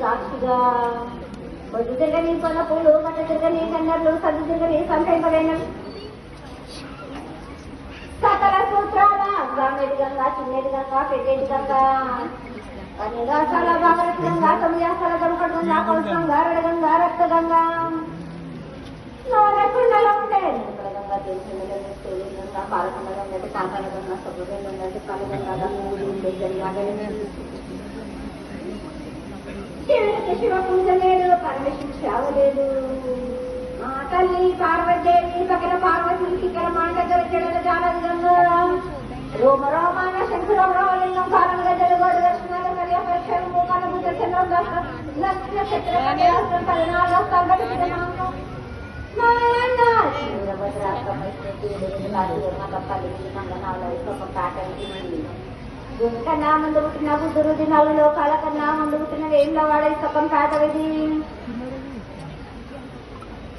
సాక్షిగా బొద్దు తిరగని కొన పూలు మత తిరగని కన్నర్లు సద్దు తిరగని సంతైపడైన సకల సూత్రాల గామెడి గంగా చిన్నది గంగా పెద్దది గంగా కన్యగా సల భాగరథ గంగా సమయాసల గంపడు గంగా కౌశం గారడ గంగా రక్త గంగా నోరకుండలో ఉంటే గంగా తెలిసిన గంగా పాలకొండ గంగా కాంతాల గంగా సభ్యులు గంగా కాలు గంగా మూడు జరిగాలి శివ పూజ లేదు పరమేశ్వరు సేవ లేదు తల్లి పార్వదేవి పక్కన పార్వతి శిఖర మాట జడ జానది గంగా రోమ రోమాన శంకరం రామలింగం కారణ గజలు గోడు దర్శనాలు మరియు పరిచయం మూకాల బుద్ధ చంద్రం నక్షత్ర కన్నా ముందు పుట్టిన బుద్ధుడు దినాలు లోకాల కన్నా ముందు పుట్టిన వేంలో వాడే సపం కాటవిది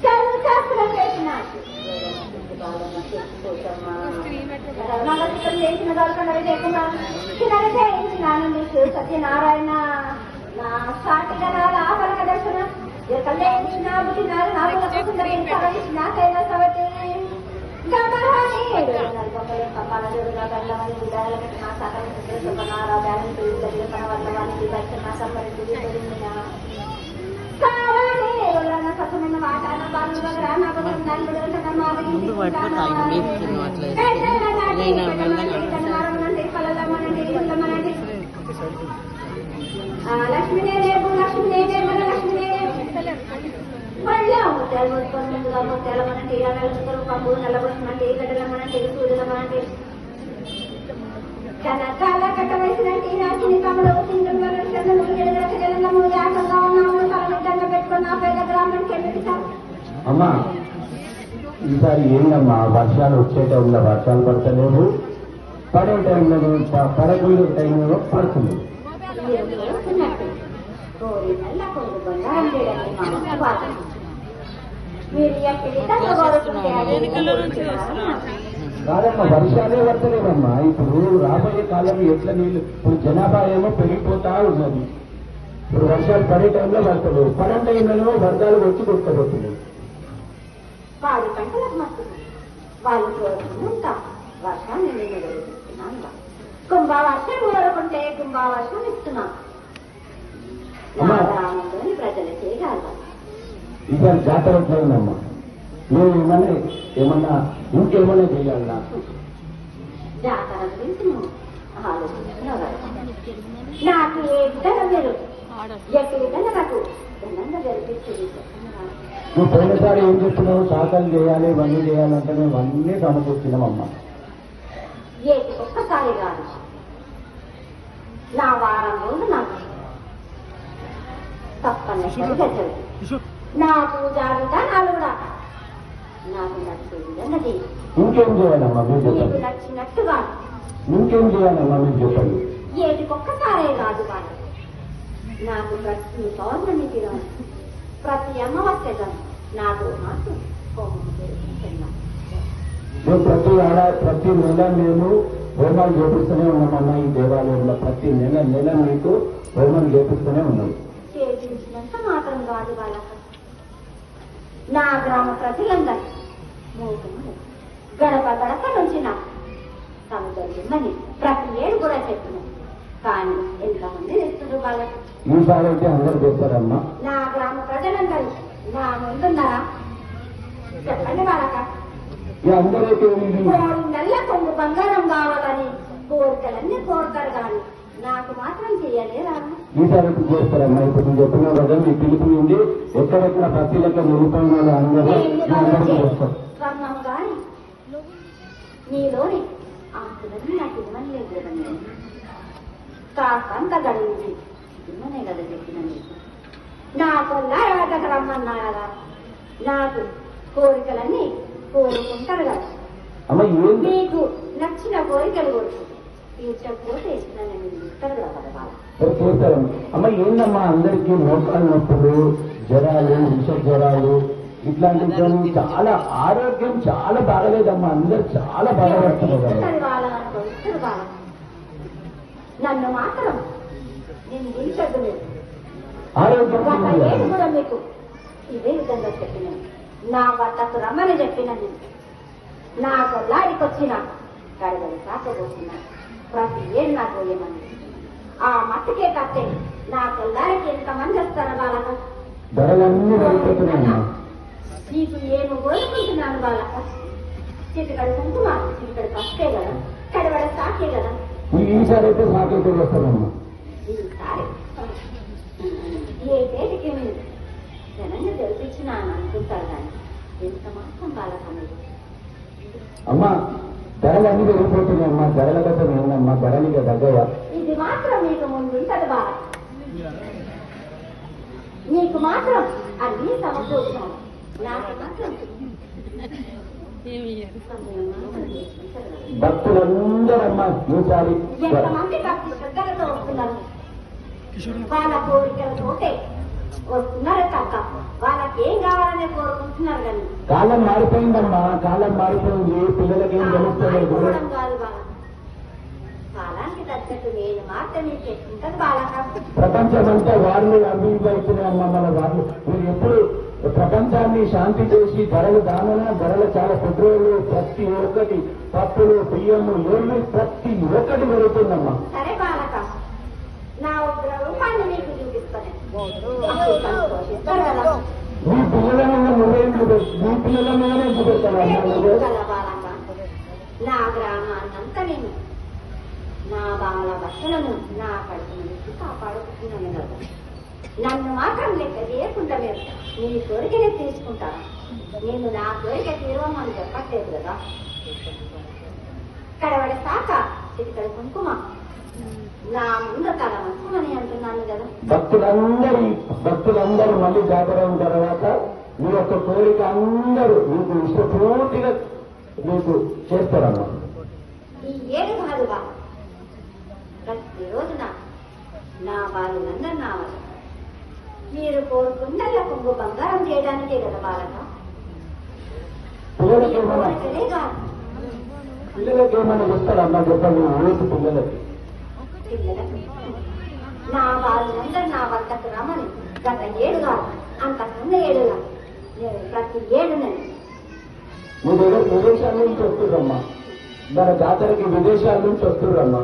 చదువు శాస్త్రం చేసిన చేసిన దొరకండి లేకుండా సత్యనారాయణ నా సాటిగా నా ఆపరక దర్శనం కళ్యాణ పుట్టినారు నా కైల సవతి లక్ష్మీదేవి లక్ష్మీదేవి మళ్ళీ ముత్యాలు ముట్టుకొని ముందుగా ముత్యాల మనంటే నెలలు పంపు నల్లబొట్టమంటే గడ్డలమనంటే సూర్యులమనంటే కనకాల కట్ట వేసినట్టు రాసిన కమలు సింగము యాకంగా ఉన్నాము తలదండ పెట్టుకుని నా పేద బ్రాహ్మణ్కి ఎన్నిసారు. అమ్మా ఈసారి ఏందమ్మా వర్షాలు వచ్చే టైంలో వర్షాలు పడతలేవు, పడే టైంలో పడకూడదు టైంలో పడుతుంది. కాదమ్మా వర్షాలే పడతలేవమ్మా. ఇప్పుడు రాబోయే కాలం ఎట్లా నీళ్ళు, ఇప్పుడు జనాభా ఏమో పెరిగిపోతా ఉన్నది. ఇప్పుడు వర్షాలు పడే టైంలో పడతలేవు, పడే టైంలో వర్గాలు వచ్చి కొట్టుకోబోతున్నాయి. వాడి పంటలకు మస్తుంది వాళ్ళు కోరుకుంటా వర్షాన్ని నేను కుంభవర్షం కోరుకుంటే కుంభవర్షం ఇస్తున్నాం. గ్రామంలోని ప్రజలు చేయగలరు. ఈసారి జాతర వచ్చానమ్మా, నువ్వు ఏమన్నా ఇంకేమన్నా చేయాలన్నా జాతర గురించి నువ్వు ఆలోచిస్తున్నావు. నాకు ఏ విధంగా మీరు ఎట్టి విధంగా నాకు భిన్నంగా జరిపించేది. నువ్వు పోయినసారి ఏం చెప్తున్నావు, శాఖలు చేయాలి ఇవన్నీ చేయాలంటే మేము అన్నీ సమకూర్చున్నామమ్మా. ఏటి ఒక్కసారి కాదు, నా వారం రోజులు నాకు తప్పనిసరిగా జరుగుతుంది. నా పూజా విధానాలు కూడా నాకు నచ్చే విధంగా చేయి. ఇంకేం చేయాలమ్మా మీరు చెప్పండి. నచ్చినట్టుగా ఇంకేం చేయాలమ్మా మీరు చెప్పండి. ఏటికొక్కసారే కాదు కానీ నాకు ప్రతి పౌర్ణమి దినం ప్రతి అమావాస్య నాకు మాకు ప్రతి నెల మేము హోమాలు చేపిస్తూనే ఉన్నామమ్మా. ఈ దేవాలయంలో ప్రతి నెల మీకు హోమాలు చేపిస్తూనే ఉన్నాం. చేపించినంత మాత్రం కాదు వాళ్ళకు. నా గ్రామ ప్రజలందరూ గడప గడప నుంచి నాకు సముద్రమని ప్రతి ఏడు కూడా చెప్తున్నాం. కానీ ఎంతమంది తెస్తున్నారు వాళ్ళకు. ఈసారి అయితే అందరూ చేస్తారమ్మా. నా గ్రామ ప్రజలందరూ నా ముందున్నారా చెప్పండి వాళ్ళక. నెల కొంగు బంగారం కావాలని కోరికలన్నీ కోరుతారు కానీ నాకు మాత్రం చెయ్యలేరా. ఈసారి చేస్తారమ్మా. ఇప్పుడు నువ్వు చెప్పిన కదా మీ పిలుపు నుండి ఎక్కడెక్కడ ప్రతి లెక్క నిరూపణలు అందరూ స్వర్ణం కానీ నీలోని ఆస్తులన్నీ నాకు ఇవ్వని లేదు. కాస్తంత గడిచి ఇవ్వనే కదా చెప్పిన నీకు. నా కొల్లారి వద్దకు రమ్మన్నా కదా, నాకు కోరికలన్నీ కోరుకుంటారు కదా. అమ్మ ఏం మీకు నచ్చిన కోరికలు కోరుకుంటారు, తీర్చకపోతే నన్ను ఇస్తారు కదా బాబా. చేస్తారమ్మ. అమ్మ ఏందమ్మా అందరికీ మోకాలు నొప్పులు, జ్వరాలు, విష జ్వరాలు ఇట్లాంటివి చాలా ఆరోగ్యం చాలా బాగలేదమ్మా. అందరు చాలా బాధపడుతున్నారు కదా. నన్ను మాత్రం నేను దించదు లేదు. ఆరోగ్యం ఏది కూడా మీకు ఇదే విధంగా చెప్పినాను. నా వద్దకు రమ్మని చెప్పినది, నా కొల్లారికి వచ్చిన గడగలు కాకపోతున్నా ప్రతి ఏడు నాకు ఏమని ఆ మట్టుకే కట్టే నా కొల్లారికి ఎంతమంది వస్తారో వాళ్ళక ధరలన్నీ వెళ్ళిపోతున్నాయమ్మా. నీకు ఏమి కోరుకుంటున్నాను వాళ్ళక. చిటికడు కుంకుమ, చిటికడు పసుకే కదా, కడవడ సాకే కదా. ఈసారి అయితే సాకైతే వస్తానమ్మా. ఈసారి ఏ పేటికి మీరు జనంగా తెలిపించినాను అనుకుంటారు కానీ ఎంత మాత్రం బాలకనేది. అమ్మా ధరలన్నీ వెళ్ళిపోతున్నాయమ్మా. ధరల కోసం ఏందమ్మా, ధరలిగా దగ్గర ఇది మాత్రం మీకు ముందుంటది బాల. నీకు మాత్రం అన్ని సమకూర్చాలి, నాకు మాత్రం భక్తులందరమ్మా ఈసారి ఎంతమంది భక్తి శ్రద్ధలతో వస్తున్నారు. వాళ్ళ కోరికలతోటే వస్తున్నారు తప్ప వాళ్ళకి ఏం కావాలనే కోరుకుంటున్నారు కానీ కాలం మారిపోయిందమ్మా. కాలం మారిపోయింది, పిల్లలకి ఏం తెలుస్తలేదు. కాదు బాల. కాలానికి తగ్గట్టు నేను మాత్రం మీకు ఎట్లుంటది బాలక. ప్రపంచం అంతా వాళ్ళు అభివృద్ధి అవుతున్నాయమ్మా. మన వాళ్ళు మీరు ఎప్పుడు ప్రపంచాన్ని శాంతి చేసి ధరలు ధరలు చాలా పెట్రోలు, ప్రతి ఒక్కటి పప్పులు, బియ్యము, ఏళ్ళు ప్రతి ఒక్కటి పెరుగుతుందమ్మా. సరే బాలక, నా ఒక్క రూపాయలు మీకు చూపిస్తాను. సంతోషిస్తారు కదా. మీ పిల్లల మీద నువ్వేం మీ పిల్లల మీదనే చూపెడతాను బాలక, నా గ్రామాన్నంతా నేను నా బాల భర్తలను నా కడుపు నుంచి కాపాడుకుంటున్నాను కదా. నన్ను మాత్రం లెక్క చేయకుండా మీరు నీ కోరికనే తీసుకుంటాను. నేను నా కోరిక తీరవమని చెప్పట్లేదు కదా. కడవడ సాక చిటికడ కుంకుమ నా ముందు తల మంచమని అంటున్నాను కదా. భక్తులందరూ మళ్ళీ జాతర అయిన తర్వాత మీ యొక్క కోరిక అందరూ మీకు ఇష్టపూర్తిగా మీకు చేస్తారమ్మా. ఈ ఏడు కాదు బా, ప్రతిరోజున నా బాలులందరూ నా వాళ్ళు మీరు కోరుకున్నల్ల కొంగు బంగారం చేయడానికే కదా బాలక. కోరికలే కాదు, పిల్లలకి ఏమైనా చెప్తారమ్మా చెప్పండి. ఊరికి పిల్లలకి పిల్లలకు నా బాలులందరూ నా వద్దకు రమ్మని గత ఏడు కాదు, అంతకుముందు ఏడుగా నేను ప్రతి ఏడు నేను మీ దగ్గర విదేశాల నుంచి వస్తుర్రమ్మా. మన జాతరకి విదేశాల నుంచి వస్తుర్రమ్మా.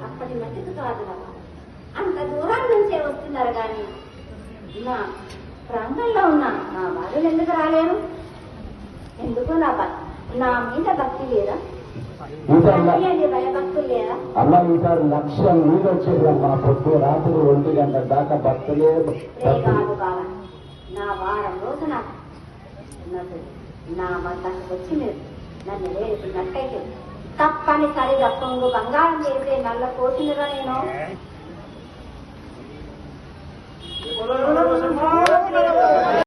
అప్పటి మట్టికి కాదు కదా, అంత దూరం నుంచే వస్తున్నారు కానీ నా ప్రాంతంలో ఉన్న నా బాధలు ఎందుకు రాలేరు? ఎందుకు నా మీద భక్తి లేదా? భయభక్తులు లేదా? అమ్మ ఈసారి 1,00,000 నీళ్ళు వచ్చేదమ్మా. పొద్దు రాత్రి 1 గంట దాకా భక్తులే కాదు బాబా. నా వారం రోజున నా వద్దకు వచ్చి మీరు నన్ను వేడుకున్నట్టయితే తప్పనిసరిగా పొంగు బంగారం చేసే నల్ల కోసినగా నేను